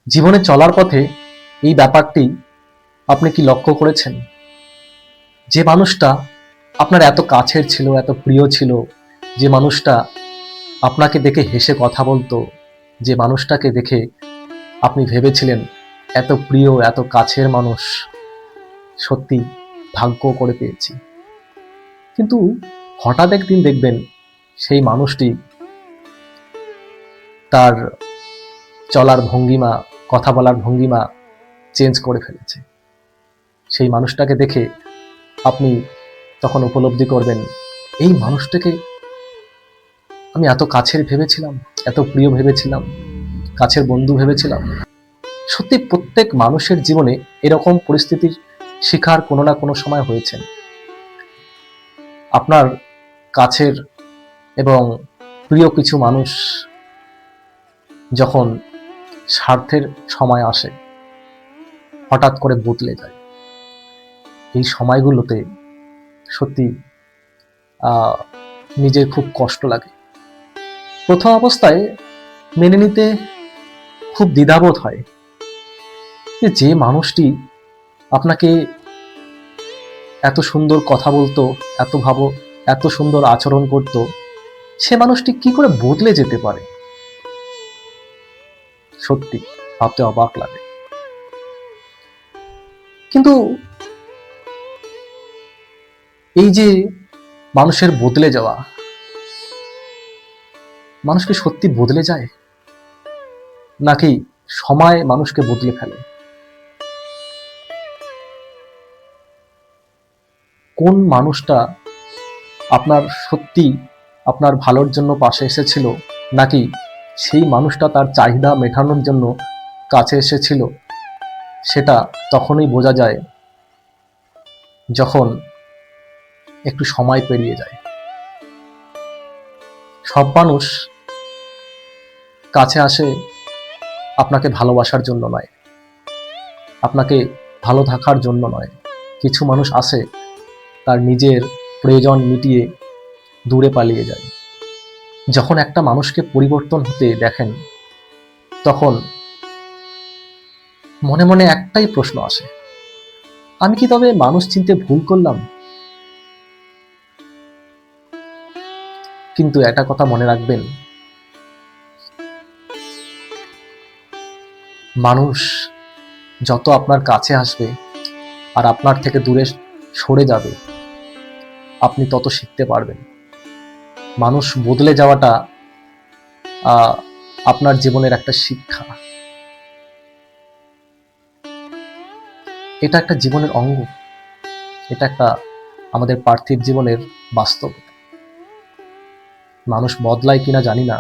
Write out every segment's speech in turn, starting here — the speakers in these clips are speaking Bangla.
জীবনে চলার পথে এই ব্যাপারটি আপনি কি লক্ষ্য করেছেন? যে মানুষটা আপনার এত কাছের ছিল, এত প্রিয় ছিল, যে মানুষটা আপনাকে দেখে হেসে কথা বলতো, যে মানুষটাকে দেখে আপনি ভেবেছিলেন এত প্রিয়, এত কাছের মানুষ, সত্যি ভাগ্য করে পেয়েছি। কিন্তু হঠাৎ একদিন দেখবেন সেই মানুষটি তার চলার ভঙ্গিমা, কথা বলার ভঙ্গিমা চেঞ্জ করে ফেলেছে। সেই মানুষটাকে দেখে আপনি তখন উপলব্ধি করবেন, এই মানুষটাকে আমি এত কাছের ভেবেছিলাম, এত প্রিয় ভেবেছিলাম, কাছের বন্ধু ভেবেছিলাম। সত্যি প্রত্যেক মানুষের জীবনে এরকম পরিস্থিতির শিকার কোনো না কোনো সময় হয়েছেন। আপনার কাছের এবং প্রিয় কিছু মানুষ যখন স্বার্থের সময় আসে, হঠাৎ করে বদলে যায়। এই সময়গুলোতে সত্যি নিজের খুব কষ্ট লাগে। প্রথম অবস্থায় মেনে নিতে খুব দ্বিধাবোধ হয় যে মানুষটি আপনাকে এত সুন্দর কথা বলতো, এত সুন্দর আচরণ করত, সে মানুষটি কি করে বদলে যেতে পারে। সত্যি ভাবতে অবাক লাগে। কিন্তু এই যে মানুষের বদলে যাওয়া, মানুষ কি সত্যি বদলে যায়, নাকি সময় মানুষকে বদলে ফেলে? কোন মানুষটা আপনার সত্যি আপনার ভালোর জন্য পাশে এসেছিল, নাকি সেই মানুষটা তার চাহিদা মেটানোর জন্য কাছে এসেছিল, সেটা তখনই বোঝা যায় যখন একটু সময় পেরিয়ে যায়। সব মানুষ কাছে আসে আপনাকে ভালোবাসার জন্য নয়, আপনাকে ভালো থাকার জন্য নয়। কিছু মানুষ আসে তার নিজের প্রয়োজন মিটিয়ে দূরে পালিয়ে যায়। যখন একটা মানুষকে পরিবর্তন হতে দেখেন, তখন মনে মনে একটাই প্রশ্ন আসে, আমি কি তবে মানুষ চিনতে ভুল করলাম? কিন্তু একটা কথা মনে রাখবেন, মানুষ যত আপনার কাছে আসবে আর আপনার থেকে দূরে সরে যাবে, আপনি তত শিখতে পারবেন। মানুষ বদলে যাওয়াটা আপনার জীবনের একটা শিক্ষা, এটা একটা জীবনের অঙ্গ, এটা একটা আমাদের পার্থিব জীবনের বাস্তবতা। মানুষ বদলায় কিনা জানি না,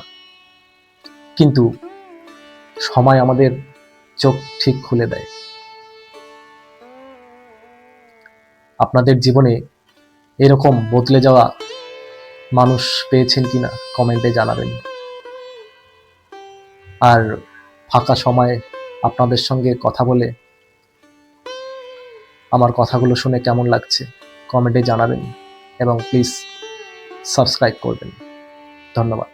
কিন্তু সময় আমাদের চোখ ঠিক খুলে দেয়। আপনাদের জীবনে এরকম বদলে যাওয়া মানুষ পেয়েছেন কিনা কমেন্টে জানাবেন। আর ফাঁকা সময়ে আপনাদের সঙ্গে কথা বলে আমার কথাগুলো শুনে কেমন লাগছে কমেন্টে জানাবেন, এবং প্লিজ সাবস্ক্রাইব করবেন। ধন্যবাদ।